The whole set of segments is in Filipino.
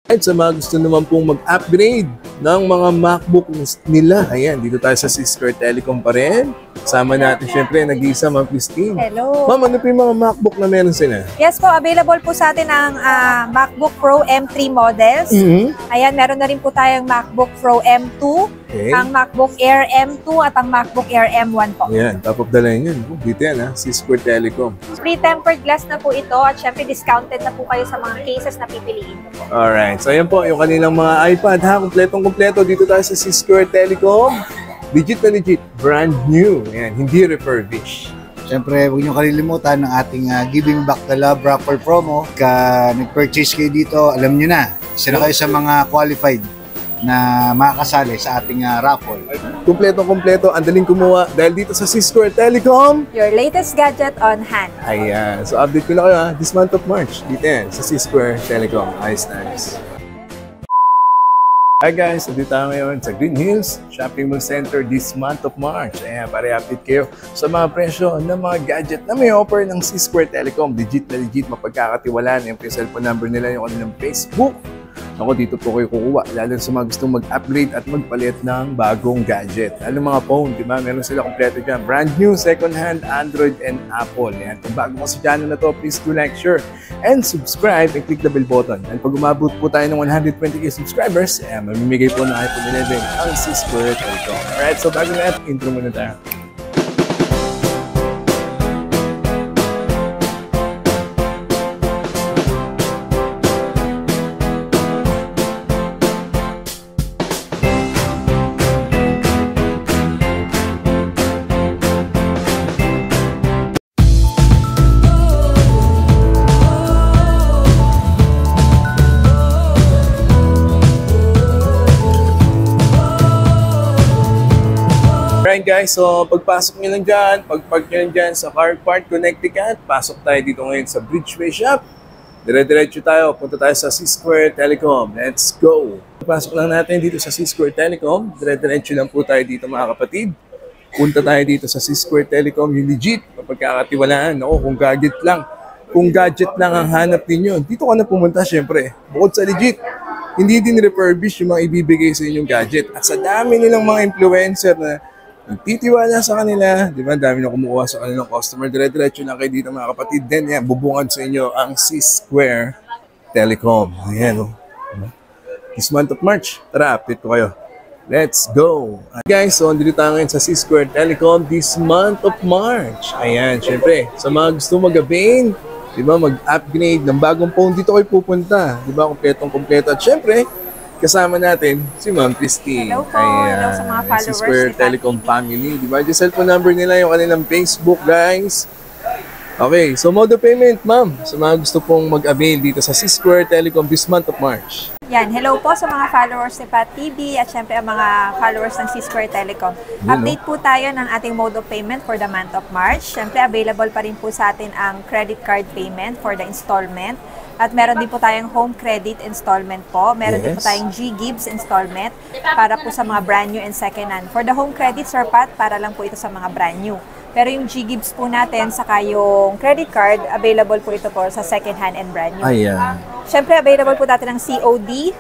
At sa mga gusto naman pong mag-upgrade ng mga MacBook nila, ayan, dito tayo sa Cisco Telecom pa rin. Kasama natin, syempre, nag-iisa, Ma'am Christine. Hello. Ma'am, ano po yung mga MacBook na meron sila? Yes po, available po sa atin ang MacBook Pro M3 models. Ayan, meron na rin po tayong MacBook Pro M2, ang MacBook Air M2 at ang MacBook Air M1 po. Ayan, top of the line yun. Dito yan, ha? Cisco Telecom. Pre-tempered glass na po ito at syempre discounted na po kayo sa mga cases na pipiliin po. Alright, so ayan po, yung kanilang mga iPad, ha? Kompletong-kompleto dito tayo sa Cisco Telecom. Legit na legit, brand new. Ayan, hindi refurbished. Siyempre, huwag niyo kalilimutan ng ating Giving Back the Love Wrapper promo. Nag-purchase kayo dito, alam niyo na, isa na kayo sa mga qualified na makakasali sa ating raffle. Kompletong-kompleto, ang daling kumuha dahil dito sa Cisco Telecom. Your latest gadget on hand. Ayan, so update ko lang kayo, ha? This month of March, dito yan, sa Cisco Telecom. Nice. Hi guys, nandito tayo ngayon sa Green Hills Shopping Mall Center this month of March. Ayan, para update kayo sa mga presyo ng mga gadget na may offer ng Cisco Telecom. Legit na legit, mapagkakatiwalaan. Yung cellphone number nila, yung kanilang Facebook. Ako, dito po kayo kukuha. Lalo sa mga gustong mag-upgrade at magpalit ng bagong gadget. Lalo mga phone, di ba? Meron sila kompleto dyan. Brand new, second hand, Android and Apple. Yan. Kung bago mo sa channel na to, please do like, share, and subscribe and click the bell button. And pag umabot po tayo ng 120k subscribers, mamimigay po ng iPhone 11 ang Cisco Telecom. Alright, so bago na intro muna tayo. Alright guys, so pagpasok nyo lang dyan, pagpark nyo lang dyan sa Car Park Connecticut, pasok tayo dito ngayon sa Bridgeway Shop. Dire-diretso tayo, punta tayo sa Cisco Telecom. Let's go! Pasok lang natin dito sa Cisco Telecom, dire-diretso lang po tayo dito mga kapatid. Punta tayo dito sa Cisco Telecom, yung legit, mapagkakatiwalaan. Ako, kung gadget lang ang hanap ninyo, dito ka na pumunta syempre. Bukod sa legit, hindi din refurbish yung mga ibibigay sa inyong gadget. At sa dami nilang mga influencer na nagtitiwala sa kanila, di ba? Dami na kumukuha sa kanilang customer. Dire-diretso lang kayo dito mga kapatid. Then, yan, bubungad sa inyo ang Cisco Telecom. Ayan, oh. This month of March, tara, update ko kayo. Let's go! Guys, so andito tayo ngayon sa Cisco Telecom this month of March. Ayan, syempre, sa mga gusto mag-avail, di ba, mag-upgrade ng bagong phone, dito kayo pupunta. Di ba, kompletong-kompleto. At syempre, kasama natin si Ma'am Christine. Hello po. Hello sa mga followers Cisco Telecom family. Diba? Yung cellphone number nila, yung kanilang Facebook, guys. Okay, so mode of payment, ma'am. Sa mga gusto pong mag-avail dito sa Cisco Telecom this month of March. Yan, hello po sa mga followers ni Pat TV at syempre ang mga followers ng Cisco Telecom. Update po tayo ng ating mode of payment for the month of March. Syempre available pa rin po sa atin ang credit card payment for the installment. At meron din po tayong home credit installment po. Meron din po tayong G-Gibbs installment para po sa mga brand new and second hand. For the home credit, Sir Pat, para lang po ito sa mga brand new. Pero yung G-Gibbs po natin, saka yung credit card, available po ito po sa second hand and brand new. Ayan. Siyempre, available po natin ng COD,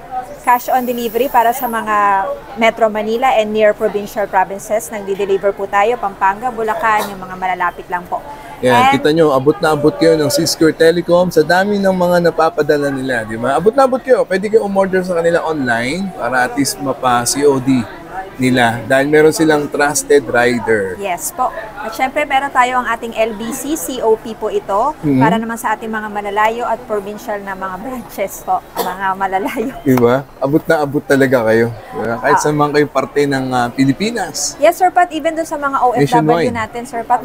cash on delivery para sa mga Metro Manila and near provincial provinces. Nagdi-deliver po tayo, Pampanga, Bulacan, yung mga malalapit lang po. Yan, kita nyo, abot na abot kayo ng Cisco Telecom sa dami ng mga napapadala nila, di ba? Abot na abot kayo, pwede kayo umorder sa kanila online para at least mapa-COD nila dahil meron silang trusted rider. Yes po. At syempre meron tayo ang ating LBC, COP po ito, para naman sa ating mga malalayo at provincial na mga branches po, mga malalayo. Diba? Abot na abot talaga kayo. Diba? Kahit sa mga kayo parte ng Pilipinas. Yes, Sir Pat, even doon sa mga OFW nationwide natin, Sir Pat,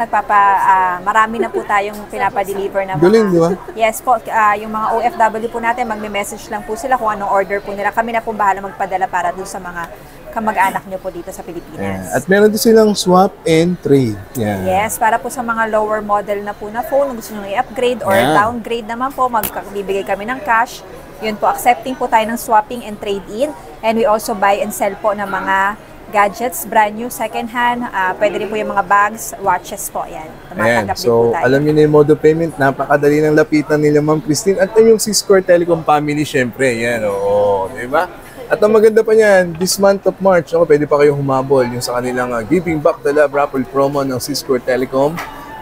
marami na po tayong pinapa-deliver na mga... Galing, di ba? Yes po, yung mga OFW po natin, magme-message lang po sila kung anong order po nila. Kami na po bahala magpadala para doon sa mga kamag-anak nyo po dito sa Pilipinas. At meron din silang swap and trade. Yes, para po sa mga lower model na po na phone, gusto nyo i-upgrade or downgrade naman po, magbibigay kami ng cash. Yun po, accepting po tayo ng swapping and trade-in. And we also buy and sell po ng mga gadgets, brand new, second hand. Pwede rin po yung mga bags, watches po. Yan. Ayan. Tumatanggap din po So, tayo. alam niyo na yung mode of payment. Napakadali ng lapitan nila, Ma'am Christine. At yung C-Square Telecom family, syempre. Yan, oo. Diba? At ang maganda pa niyan, this month of March, pwede pa kayong humabol yung sa kanilang Giving Back the Love raffle promo ng C-Square Telecom.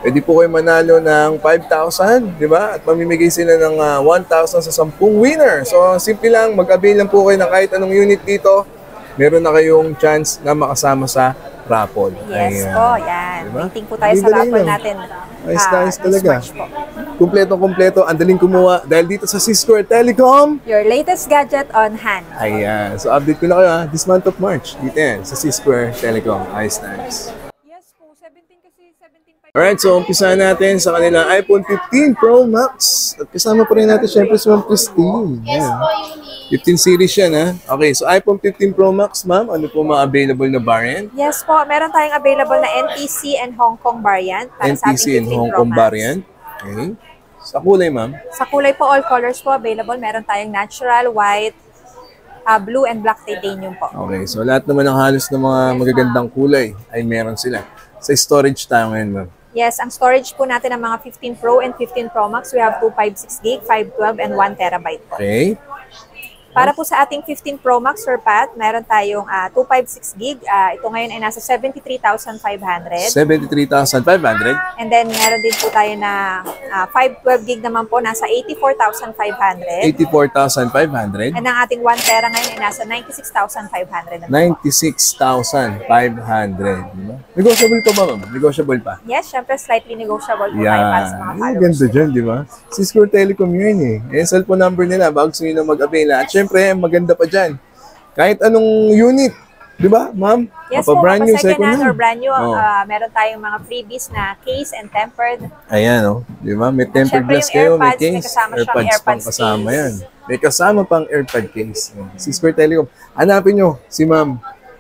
Pwede po kayo manalo ng 5,000, di ba? At mamimigay sila ng 1,000 sa 10 winner. So, simple lang, mag-avail lang po kayo ng kahit anong unit dito. Meron na kayong chance na makasama sa raffle. Yes Ayan. po, yan. Diba? Waiting po tayo sa Dali raffle lang. natin. Ayos This talaga. March po. Kumpleto, ang daling kumuha dahil dito sa C-Square Telecom. Your latest gadget on hand. Ayan. So, update ko na kayo this month of March. Dito yan, sa C-Square Telecom. Ayos. Yes po, 17 kasi 17. Alright, so umpisa natin sa kanilang iPhone 15 Pro Max. At kasama pa rin natin syempre si Ma'am Christine. Ayan. 15 series yan, ha? Okay, so iPhone 15 Pro Max, ma'am, ano po mga available na variant? Yes po, meron tayong available na NTC and Hong Kong variant. Para sa NTC and ating 15 Hong Pro Kong Max. variant. Okay. Sa kulay, ma'am? Sa kulay po, all colors po available. Meron tayong natural, white, blue, and black titanium po. Okay, so lahat naman ng halos ng mga magagandang kulay ay meron sila. Sa storage tayo ngayon, ma'am. Yes, ang storage po natin ng mga 15 Pro and 15 Pro Max, we have 256 gig, 512, and 1 terabyte po. Okay. Para po sa ating 15 Pro Max, Sir Pat, meron tayong 256 gig. Ito ngayon ay nasa 73,500. 73,500. And then meron din po tayo na 512 gig naman po, nasa 84,500. 84,500. And ang ating 1 tera ngayon ay nasa 96,500. 96,500. Diba? Negotiable pa ba, ma'am? Negotiable pa? Yes, syempre slightly negotiable po tayo para sa mga Ang followers. ganda dyan, di ba? C-Square Telecom yun eh. Yung cellphone number nila, bago sa inyo mag-avail. At syempre, maganda pa dyan. Kahit anong unit, di ba, ma'am? Yes po, brand new, second hand or brand new, Oh. meron tayong mga freebies na case and tempered. Ayan, oh. Di ba? May tempered syempre, glass yung kayo, may AirPods, may case. kasama siyang AirPods pang AirPods kasama case. yan. May kasama pang AirPod case. C-Square Telecom. Hanapin nyo si Ma'am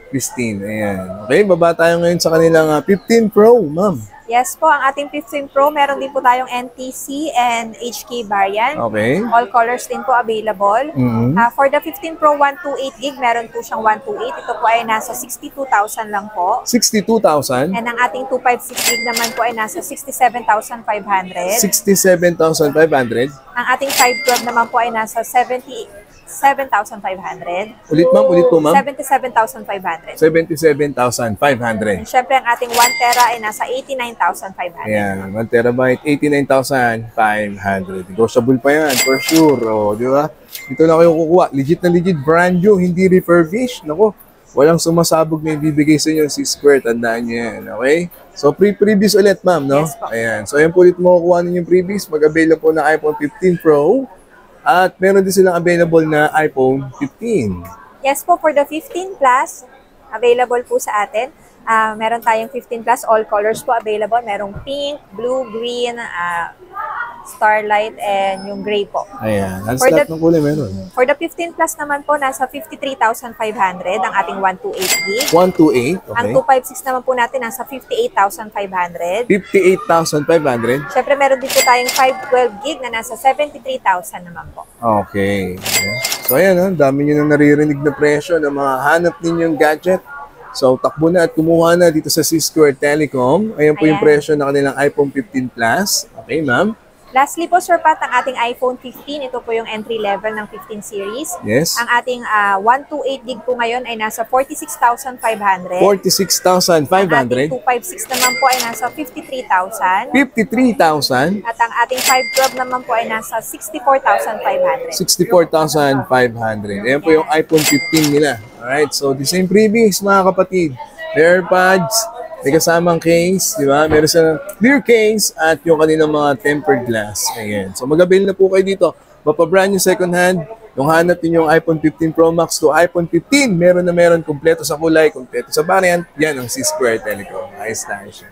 Christine. Ayan. Okay, baba tayo ngayon sa kanilang 15 Pro, ma'am. Yes po, ang ating 15 Pro, meron din po tayong NTC and HK variant. Okay. All colors din po available. Mhm. For the 15 Pro 128 gig, meron po siyang 128. Ito po ay nasa 62,000 lang po. 62,000. And ang ating 256 gig naman po ay nasa 67,500. 67,500. Ang ating 512 naman po ay nasa 77,500. Ulit, ma'am. Ulit po, ma'am. 77,500. 77,500. And syempre, ang ating 1 tera ay nasa 89,500. Ayan, 1 terabyte, 89,500. Negotiable pa yan, for sure. O, di ba? Dito na kayo kukuha. Legit na legit, brand new, hindi refurbished. Naku, walang sumasabog na ibibigay sa inyo si Square. Tandaan nyo yan, okay? So, previous ulit, ma'am, no? Yes po. Ayan. So, ayan po ulit mo kukuha ninyo yung previous. Mag-avail po ng iPhone 15 Pro. At meron din silang available na iPhone 15. Yes po, for the 15 Plus, available po sa atin. Meron tayong 15 Plus, all colors po available. Merong pink, blue, green, starlight, and yung gray po. Ayan. Halos For lahat the- ng kulay meron. For the 15 Plus naman po, nasa 53,500 ang ating 128 gig. 128, Ang okay. 256 naman po natin, nasa 58,500. 58,500. Siyempre, meron din po tayong 512 gig na nasa 73,000 naman po. Okay. So ayan, ang dami nyo na naririnig na presyo ng mga hanap ninyong gadget. So takbo na at kumuha na dito sa C-Square Telecom. Ayan po yung Ayan. presyo ng kanilang iPhone 15 Plus. Okay, ma'am? Lastly po, Sir Pat, ang ating iPhone 15, ito po yung entry level ng 15 series. Yes. Ang ating 128 gig po ngayon ay nasa 46,500. Ang 46,500. ating 256 naman po ay nasa 53,000. 53,000. At ang ating 512 naman po ay nasa 64,500. 64,500. Ayan po yung iPhone 15 nila. Alright, so the same previous mga kapatid. AirPods, may kasamang case, di ba? Meron silang clear case at yung kanilang mga tempered glass. Ayan. So mag-avail na po kayo dito. Mapa-brand new second hand. Yung hanap niyo yung iPhone 15 Pro Max to iPhone 15, meron na meron kompleto sa kulay, kompleto sa variant. Yan ang C-Square Telecom. Ayos tayo siya.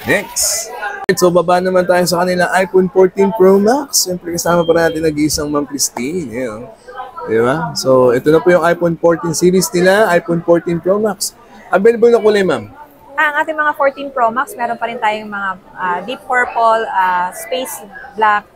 Next. So baba naman tayo sa kanilang iPhone 14 Pro Max. Siyempre kasama pa natin nag-iisang Ma'am Christine. Yun. Di ba? So ito na po yung iPhone 14 series nila, iPhone 14 Pro Max. Available na kulay, ma'am. Ang ating mga 14 Pro Max, meron pa rin tayong mga deep purple, space black,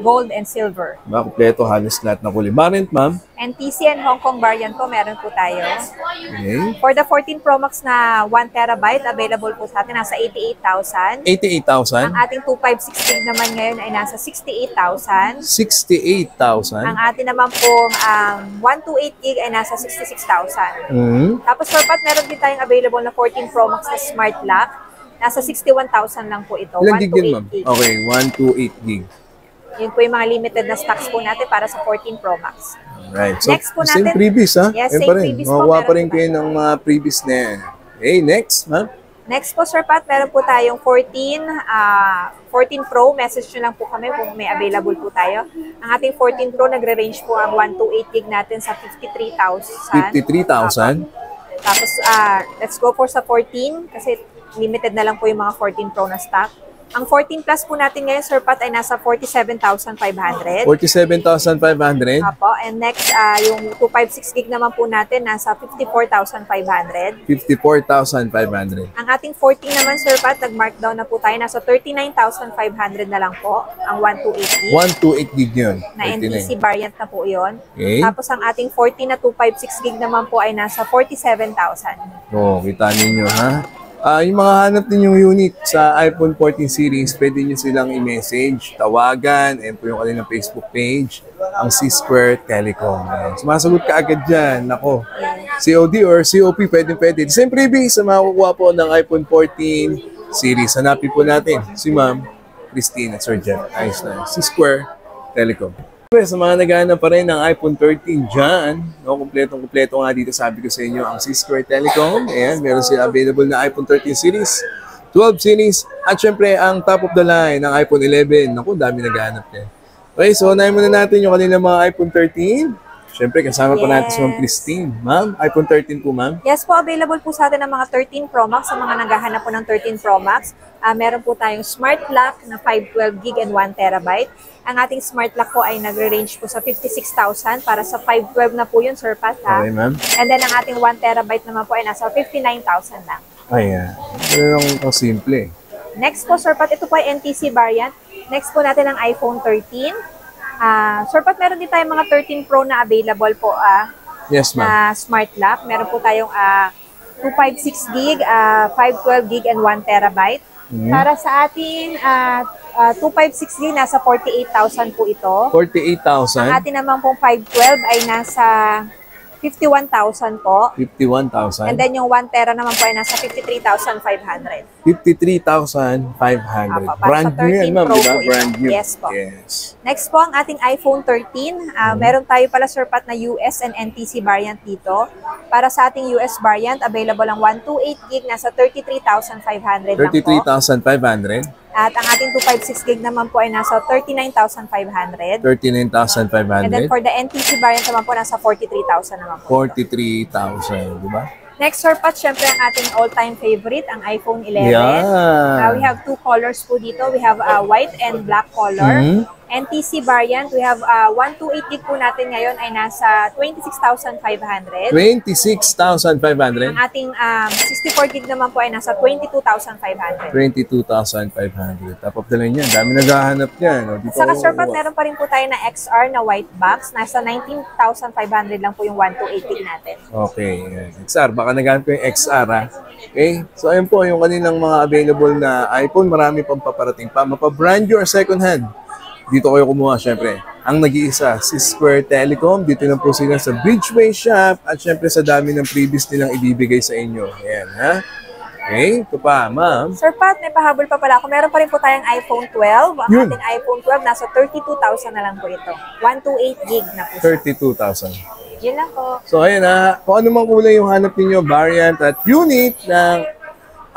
gold, and silver. Kompleto halos lahat na kulay. Variant, ma'am? NTC and Hong Kong variant po, meron po tayo. Okay. For the 14 Pro Max na 1 terabyte, available po sa atin, nasa 88,000. 88,000? Ang ating 256 gig naman ngayon ay nasa 68,000. 68,000? Ang atin naman pong 128 gig ay nasa 66,000. Tapos for Pat, meron din tayong available na 14 Pro Max na Smart Lock. Nasa 61,000 lang po ito. Ilang gig din, ma'am? 128 gig. Okay, 128 gig. Yun po yung mga limited na stocks po natin para sa 14 Pro Max. Right. So, Next po same natin- previous, ha? Yes, Yan same pa rin. previous po, Makuha pa meron rin po kayo ng mga previous na yan. Okay, next, ma'am? Next po, Sir Pat, meron po tayong 14 Pro. Message nyo lang po kami kung may available po tayo. Ang ating 14 Pro, nagre-range po ang 128 gig natin sa 53,000. 53,000? Tapos, let's go for sa 14 kasi limited na lang po yung mga 14 Pro na stock. Ang 14 Plus po natin ngayon, Sir Pat, ay nasa 47,500. 47,500? Apo. And next, yung 256 gig naman po natin, nasa 54,500. 54,500. Ang ating 14 naman, Sir Pat, nag-markdown na po tayo. Nasa 39,500 na lang po, ang 128 gig. 128 gig yun. Na NTC variant na po yun. Okay. Tapos ang ating 14 na 256 gig naman po ay nasa 47,000. Oh, kita ninyo, ha? Yung mga hanap ninyong unit sa iPhone 14 series, pwede nyo silang i-message, tawagan, and po yung kanilang Facebook page, ang C-Square Telecom. Ayan. Sumasagot ka agad dyan. Nako, COD or COP, pwede. Same freebies sa makukuha po ng iPhone 14 series. Hanapin po natin si Ma'am Christine at Sir Jeff. Ayos na. C-Square Telecom. Sa mga naghahanap pa rin ng iPhone 13 dyan, no, kompletong-kompleto nga dito, sabi ko sa inyo, ang C-Square Telecom. Ayan, meron sila available na iPhone 13 series, 12 series, at syempre, ang top of the line ng iPhone 11. Naku, dami naghahanap yan. Okay, so unahin muna natin yung kanilang mga iPhone 13. Syempre, kasama pa natin si Ma'am Christine. Ma'am, iPhone 13 po, ma'am. Yes po, available po sa atin ng mga 13 Pro Max. Sa mga naghahanap po ng 13 Pro Max, meron po tayong Smart Lock na 512 gig and 1 terabyte. Ang ating Smart Lock po ay nagre-range po sa 56,000 para sa 512 na po yun, Sir Pat, ha? Okay, ma'am. And then ang ating 1 terabyte naman po ay nasa 59,000 lang. Ayan. Pero lang simple. Next po, Sir Pat, ito po ay NTC variant. Next po natin ang iPhone 13. Sir Pat, meron din tayong mga 13 Pro na available po Yes, ma'am. na Smart Lock. Meron po tayong 256 gig, 512 gig, and 1 terabyte. Para sa ating 256 gig, nasa 48,000 po ito. 48,000? Ang atin naman pong 512 ay nasa 51,000 po. 51,000? And then yung 1 tera naman po ay nasa 53,500. 53,500. Apo, para Brand sa new yan, 13 ma'am, Pro diba? po ito. Brand new. Yes po. Yes. Next po, ang ating iPhone 13. Meron tayo pala, Sir Pat, na US and NTC variant dito. Para sa ating US variant, available ang 128 gig, nasa 33,500 lang po. 33,500? At ang ating 256 gig naman po ay nasa 39,500. 39,500? And then for the NTC variant naman po, nasa 43,000 naman po. 43,000, di ba? Next, Sir Pat, syempre ang ating all-time favorite, ang iPhone 11. Yeah. We have two colors po dito. We have white and black color. NTC variant, we have 128 gig po natin ngayon ay nasa 26,500. 26,500? Ang ating 64 gig naman po ay nasa 22,500. 22,500. Top of the line yan. Dami naghahanap yan. O, dito Saka, ako Sir Pat, kukuha. meron pa rin po tayo na XR na white box. Nasa 19,500 lang po yung 128 gig natin. Okay. Yan. XR. Baka naghahanap ko yung XR, ha? Okay. So, ayun po, yung kanilang mga available na iPhone. Marami pang paparating pa. Mapa-brand new or second hand. Dito kayo kumuha, syempre. Ang nag-iisa, C-Square Telecom. Dito na po sila sa Bridgeway Shop. At syempre, sa dami ng previous nilang ibibigay sa inyo. Ayan, ha? Okay. Ito pa, ma'am. Sir Pat, may pahabol pa pala ako. Meron pa rin po tayong iPhone 12. Ang Yun. ating iPhone 12, nasa 32,000 na lang po ito. 128 gig na po siya. 32,000. Yun lang po. So, ayan ha. Kung ano mang kulay yung hanap ninyo, variant at unit ng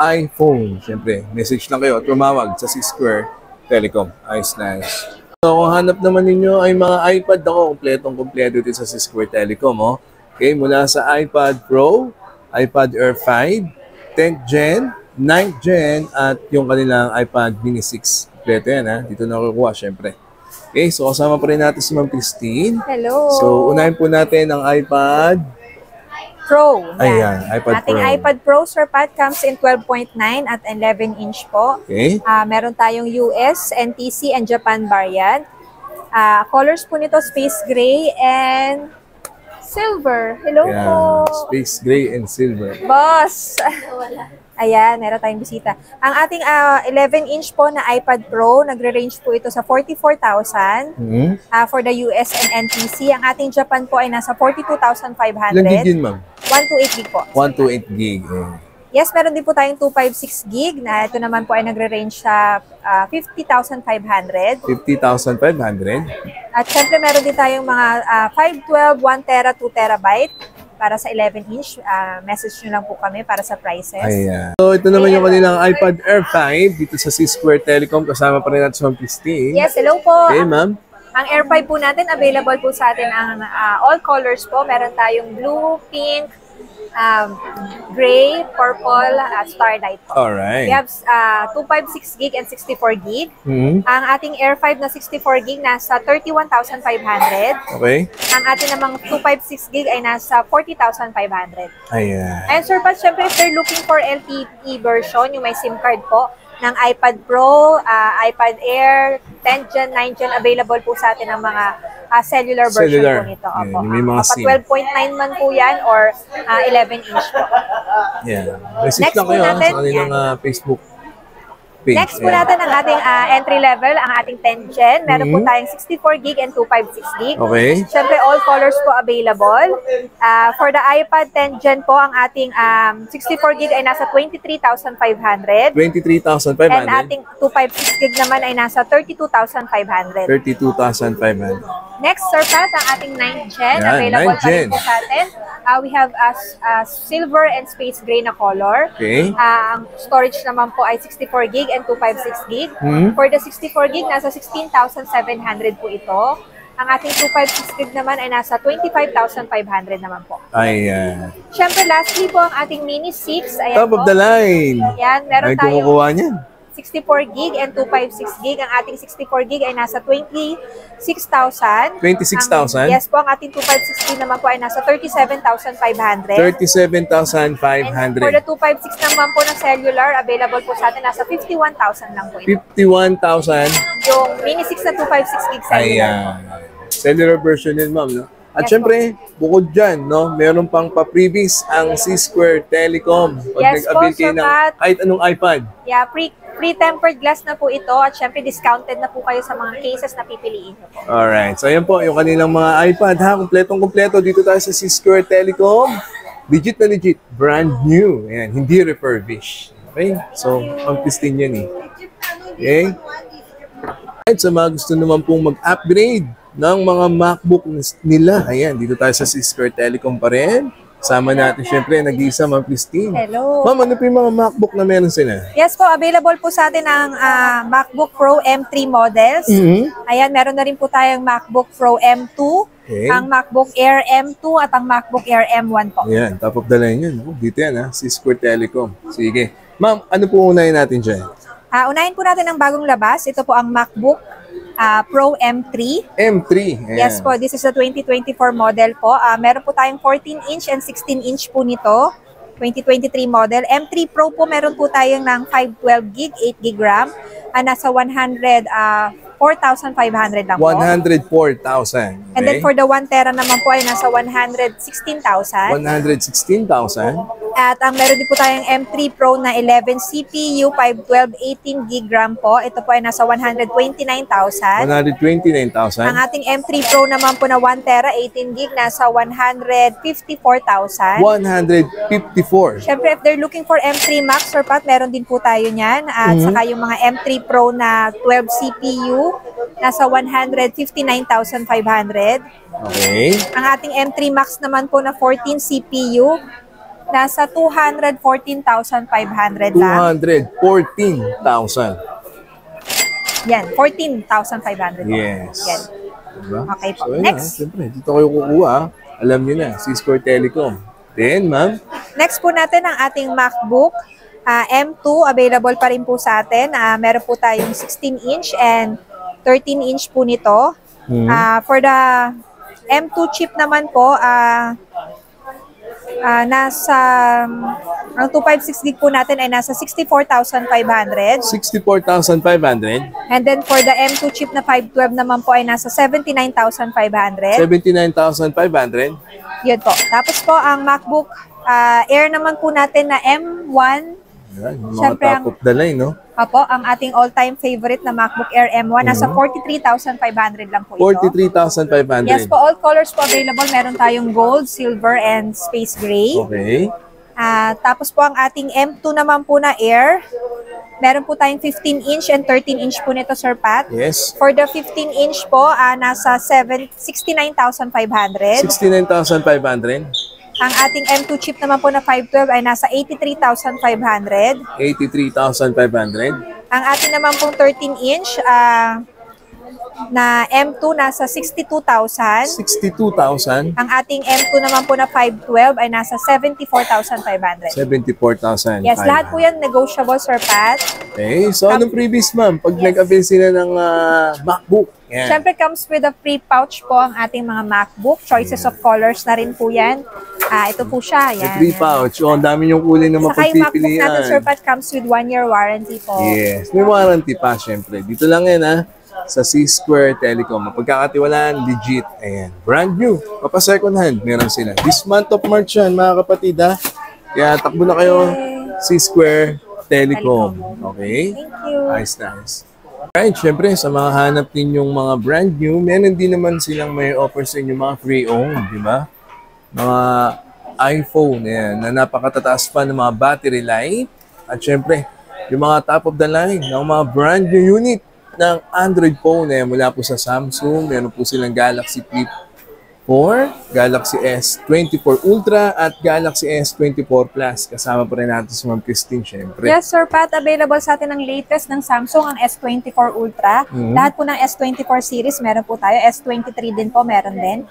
iPhone. Siyempre, message lang kayo at tumawag sa C-Square Telecom. Ayos, nice. So, kung hanap naman ninyo ay mga iPad ako, kompletong-kompleto dito sa C-Square Telecom. Oh. Okay, mula sa iPad Pro, iPad Air 5, 10th Gen, 9th Gen, at yung kanilang iPad Mini 6. Kompleto yan ha. Dito na kukuha, syempre. Okay, so kasama pa rin natin si Ma'am Christine. Hello. So, unahin po natin ang iPad Pro. Ayan, iPad Ating Pro. iPad Pro, Sir Pat, comes in 12.9 at 11 inch po. Okay. Meron tayong US, NTC, and Japan variant. Colors po nito, space gray and silver. Hello po. Yan, space gray and silver. Boss! Ayan, meron tayong bisita. Ang ating 11-inch po na iPad Pro, nagre-range po ito sa 44,000 for the US and NTC. Ang ating Japan po ay nasa 42,500. Ilang gig yun, ma'am? 128 gig po. 128 gig. Yes, meron din po tayong 256 gig na ito naman po ay nagre-range sa 50,500. 50,500. At syempre meron din tayong mga 512, 1 tera, 2 terabyte para sa 11-inch. Message nyo lang po kami para sa prices. Ayan. So, ito naman yung kanilang iPad Air 5 dito sa C-Square Telecom. Kasama pa rin natin sa Christine. Yes, hello po. Okay, ma'am. Ang Air 5 po natin, available po sa atin ang all colors po. Meron tayong blue, pink, gray, purple, starlight po. Alright. We have 256 gig and 64 gig. Ang ating Air 5 na 64 gig nasa 31,500. Okay. Ang ating namang 256 gig ay nasa 40,500. Ayan. And sir, but syempre if they're looking for LTE version, yung may SIM card po, ng iPad Pro, iPad Air, 10 Gen, 9 Gen, available po sa atin ang mga cellular version po nito. Opo. May mga SIM. 12.9 man po yan or 11-inch po. Yeah. Message Next lang po kayo natin, sa kanilang Facebook page. Next po natin ang ating entry level, ang ating 10 Gen. Meron po tayong 64 gig and 256 gig. Okay. Siyempre, all colors po available. For the iPad 10 Gen po, ang ating 64 gig ay nasa 23,500. 23,500. And ating 256 gig naman ay nasa 32,500. 32,500. Next, Sir Pat, ang ating 9 Gen. Yan, Available 9 pa rin Gen. po sa atin. We have silver and space gray na color. Okay. Ang storage naman po ay 64 gig and 256 gig. For the 64 gig, nasa 16,700 po ito. Ang ating 256 gig naman ay nasa 25,500 naman po. Ayan. Siyempre, lastly po, ang ating Mini 6. Ayan Top of the line. Yan, meron Ay, tayong kumukuha niyan. 64 gig and 256 gig. Ang ating 64 gig ay nasa 26,000. 26,000? Yes po, ang ating 256 gig naman po ay nasa 37,500. 37,500. And for the 256 naman po ng cellular, available po sa atin, nasa 51,000 lang po ito. 51,000. Yung Mini 6 na 256 gig cellular. Ayan. Cellular version din, ma'am, no? At Yes, syempre, bukod dyan, no, meron pang pa-previous ang C-Square Telecom. Pag Yes po, nag-avail kayo Sir ng Pat. kahit anong iPad. Yeah, pre-tempered glass na po ito at syempre discounted na po kayo sa mga cases na pipiliin nyo po. Alright. So, ayan po, yung kanilang mga iPad, ha? Kompletong-kompleto. Dito tayo sa C-Square Telecom. Legit na legit. Brand new. Ayan, hindi refurbished. Okay? So, ang pistin yan, eh. Okay? At sa mga gusto naman pong mag-upgrade ng mga MacBook nila. Ayan, dito tayo sa C-Square Telecom pa rin. Sama natin, syempre, nag-iisa, Ma'am Christine. Hello. Ma'am, ano po yung mga MacBook na meron sila? Yes po, available po sa atin ang MacBook Pro M3 models. Ayan, meron na rin po tayong MacBook Pro M2, Okay. ang MacBook Air M2 at ang MacBook Air M1 po. Ayan, top of the line yun. Oh, dito yan, ha? C-Square Telecom. Sige. Ma'am, ano po unahin natin dyan? Unahin po natin ang bagong labas. Ito po ang MacBook Pro M3. M3. Ayan. Yes po, this is the 2024 model po. Meron po tayong 14-inch and 16-inch po nito. 2023 model. M3 Pro po, meron po tayong ng 512 gig, 8 gig RAM. Nasa 4,500 lang po. 104,000. And then for the 1 tera naman po ay nasa 116,000. 116,000. At ang meron din po tayong M3 Pro na 11 CPU, 512, 18 gig RAM po. Ito po ay nasa 129,000. 129,000. Ang ating M3 Pro naman po na 1 tera, 18 gig, nasa 154,000. 154. Siyempre, if they're looking for M3 Max or Pat, meron din po tayo niyan. At saka yung mga M3 Pro na 12 CPU, nasa 159,500. Okay. Ang ating M3 Max naman po na 14 CPU, nasa 214,500 lang. 214,000. Yan, 14,500. Yes. Yan. Diba? Okay po. So, yun Next. Siyempre, dito kayo kukuha. Alam niyo na, C-Square Telecom. Then, ma'am, Next po natin ang ating MacBook M2. Available pa rin po sa atin. Meron po tayong 16-inch and 13-inch po nito. For the M2 chip naman po, nasa Ang 256 gig po natin ay nasa 64,500. 64,500. And then for the M2 chip na 512 naman po ay nasa 79,500. 79,500. Yun po. Tapos po ang MacBook Air naman po natin na M1. Yan, yung mga Siyempre, top of the line, no? Apo, ang ating all-time favorite na MacBook Air M1, nasa 43,500 lang po ito. 43,500. Yes po, all colors po available. Meron tayong gold, silver, and space gray. Okay. Tapos po ang ating M2 naman po na Air, meron po tayong 15-inch and 13-inch po nito, Sir Pat. Yes. For the 15-inch po, nasa 69,500. 69,500. Ang ating M2 chip naman po na 512 ay nasa 83,500. 83,500. Ang ating naman pong 13-inch na M2 nasa 62,000. 62,000. Ang ating M2 naman po na 512 ay nasa 74,500. 74,000. Yes, lahat po yan negotiable, Sir Pat. Okay, so anong previous, ma'am? Pag nag-avail sila ng MacBook, yan. Siyempre comes with a free pouch po ang ating mga MacBook. Choices of colors na rin po yan. Ito po siya. Yan. May free pouch. Oh, ang dami yung kulay na Saka yung MacBook natin, Sir mapagpipilian. Pat, comes with 1-year warranty po. Yes, may warranty pa, syempre. Dito lang yan, ha? Sa C-Square Telecom. Mapagkakatiwalaan, legit. Ayan, brand new. Papa second hand, meron sila. This month of March yan, mga kapatid, ha? Kaya takbo na kayo, C-Square Telecom. Okay? Thank you. Nice. Alright, syempre, sa mga hanap ninyong mga brand new, meron din naman silang may offer sa inyo mga pre-owned, di ba? Mga iPhone, yan, na napakatataas pa ng mga battery life. At syempre, yung mga top of the line ng mga brand new unit ng Android phone, mula po sa Samsung, meron po silang Galaxy Flip 4, Galaxy S24 Ultra, at Galaxy S24 Plus. Kasama pa rin natin si Ma'am Christine, syempre. Yes, Sir Pat, available sa atin ang latest ng Samsung, ang S24 Ultra. Lahat po ng S24 series, meron po tayo. S23 din po, meron din.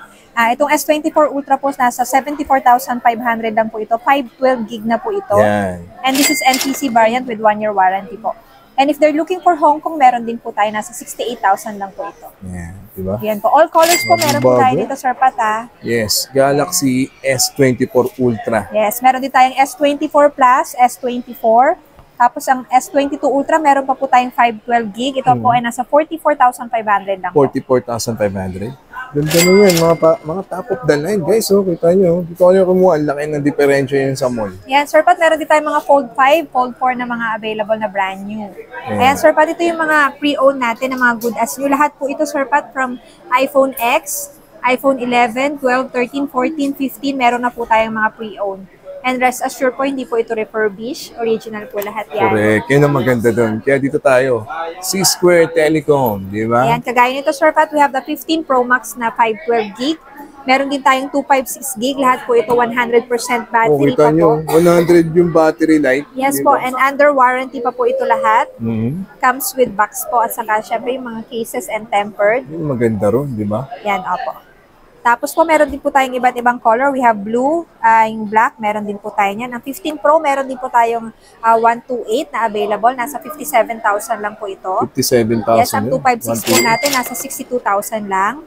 Itong S24 Ultra po, nasa 74,500 lang po ito. 512 gig na po ito. Yan. And this is NTC variant with 1-year warranty po. And if they're looking for Hong Kong, meron din po tayo. Nasa 68,000 lang po ito. Yan, diba? Yan po. All colors po, meron po tayo dito, Sir Pat, Yes, Galaxy S24 Ultra. Yes, meron din tayong S24 Plus, S24. Tapos ang S22 Ultra, meron pa po tayong 512 gig. Ito po ay nasa 44,500 lang po. 44,500. Ganda na yan, mga top of the line, guys. Oh, kita nyo. Dito ko nyo kumuha. Ang laki ng diferensya yun sa mall. Yan, Sir Pat, meron din tayong mga Fold 5, Fold 4 na mga available na brand new. Ayan, Sir Pat, ito yung mga pre-owned natin na mga good as new. Lahat po ito, Sir Pat, from iPhone X, iPhone 11, 12, 13, 14, 15, meron na po tayong mga pre-owned. And rest assured po, hindi po ito refurbished. Original po lahat yan. Correct. Yun ang maganda doon. Kaya dito tayo. C-Square Telecom, di ba? Ayan, kagaya nito, Sir Pat, we have the 15 Pro Max na 512 gig. Meron din tayong 256 gig. Lahat po ito 100% battery kita pa nyo, po. 100 yung battery life. Yes di po, ba? and under warranty pa po ito lahat. Mhm. Comes with box po at saka syempre yung mga cases and tempered. Yun, maganda ron, di ba? Yan, opo. Tapos po, meron din po tayong iba't ibang color. We have blue, yung black, meron din po tayo niyan. Ang 15 Pro, meron din po tayong 128 na available. Nasa 57,000 lang po ito. 57,000 Yes, ang yun. 256 po natin, nasa 62,000 lang.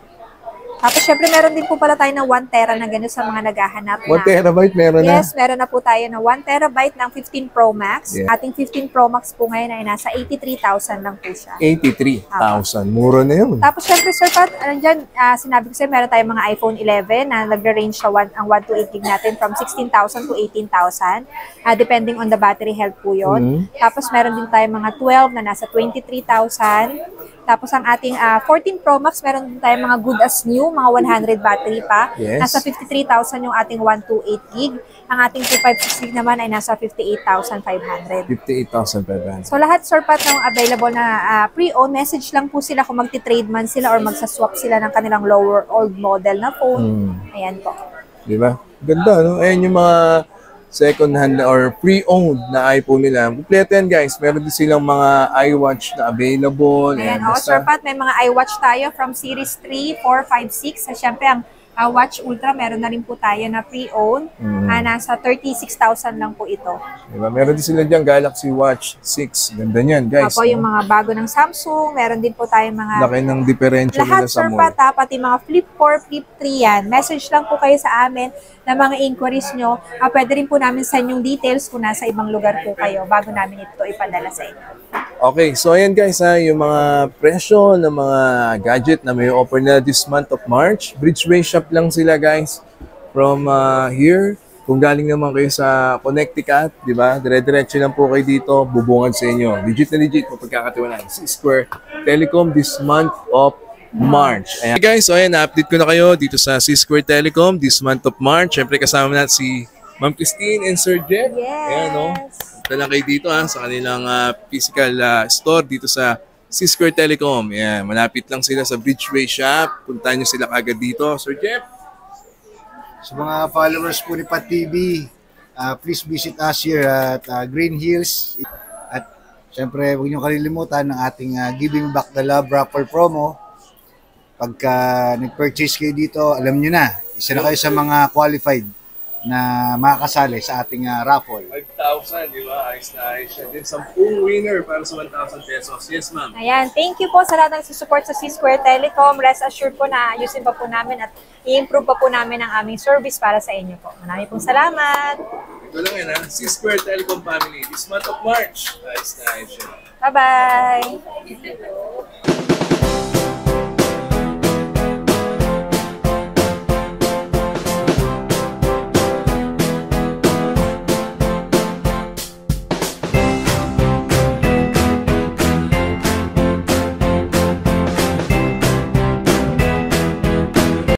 Tapos syempre meron din po pala tayo ng 1 tera na gano'n sa mga naghahanap 1 terabyte meron na. Yes, meron na po tayo na 1 terabyte ng 15 Pro Max. Yeah. Ating 15 Pro Max po ngayon ay nasa 83,000 lang po siya. 83,000. Mura na yun. Tapos syempre, Sir Pat, andyan, sinabi ko sa'yo, meron tayong mga iPhone 11 na nagre-range sa ang 128 gig natin from 16,000 to 18,000. Depending on the battery health po yun. Tapos meron din tayong mga 12 na nasa 23,000. Tapos ang ating 14 Pro Max, meron din tayong mga good as new, mga 100 battery pa. Yes. Nasa 53,000 yung ating 128 gig. Ang ating 256 gig naman ay nasa 58,500. 58,500. So lahat, Sir Pat, ng available na pre-owned, message lang po sila kung magti-trade man sila or magsaswap sila ng kanilang lower old model na phone. Ayan po. Di ba? Ganda, no? Ayan yung mga second hand or pre-owned na iPhone nila. Kompleto yan, guys. Meron din silang mga iWatch na available. Ayan, Ayan, Sir Pat, may mga iWatch tayo from Series 3, 4, 5, 6. Siyempre, ang Watch Ultra, meron na rin po tayo na pre-owned. Nasa 36,000 lang po ito. Diba? Meron din sila dyan, Galaxy Watch 6. Ganda niyan, guys. Apo, yung mga bago ng Samsung, meron din po tayo mga... Laki ng diferensya Lahat, nila sa sir, mall. pati mga Flip 4, Flip 3 yan. Message lang po kayo sa amin na mga inquiries nyo. Pwede rin po namin send yung details kung nasa ibang lugar po kayo bago namin ito ipadala sa inyo. Okay, so ayan guys ha, yung mga presyo ng mga gadget na may offer na this month of March. Bridgeway Shop lang sila guys. From here, kung galing naman kayo sa Connecticut, di ba? Dire-diretso lang po kayo dito, bubungad sa inyo. Legit na legit, mapagkakatiwalaan. C-Square Telecom this month of March. Ayan. Okay guys, so ayan, na-update ko na kayo dito sa C-Square Telecom this month of March. Siyempre kasama natin si Ma'am Christine and Sir Jeff. Yes! Ayan, no? Punta lang kayo dito sa kanilang physical store dito sa C-Square Telecom. Ayan, malapit lang sila sa Bridgeway Shop. Puntahan nyo sila kagad dito. Sir Jeff? Sa mga followers po ni Pat TV, please visit us here at Green Hills. At syempre, huwag niyo kalilimutan ng ating Giving Back the Love Raffle promo. Pagka nag-purchase kayo dito, alam niyo na, isa na kayo sa mga qualified na makakasali sa ating raffle. 5,000, di ba? Ayos na ayos siya. Then, 10 winner para sa 1,000 pesos. Yes, ma'am. Ayan, thank you po sa lahat ng support sa C-Square Telecom. Rest assured po na ayusin pa po namin at i-improve pa po namin ang aming service para sa inyo po. Maraming pong salamat. Ito lang yan ha. C-Square Telecom Family. This month of March. Ayos na ayos siya. Bye-bye.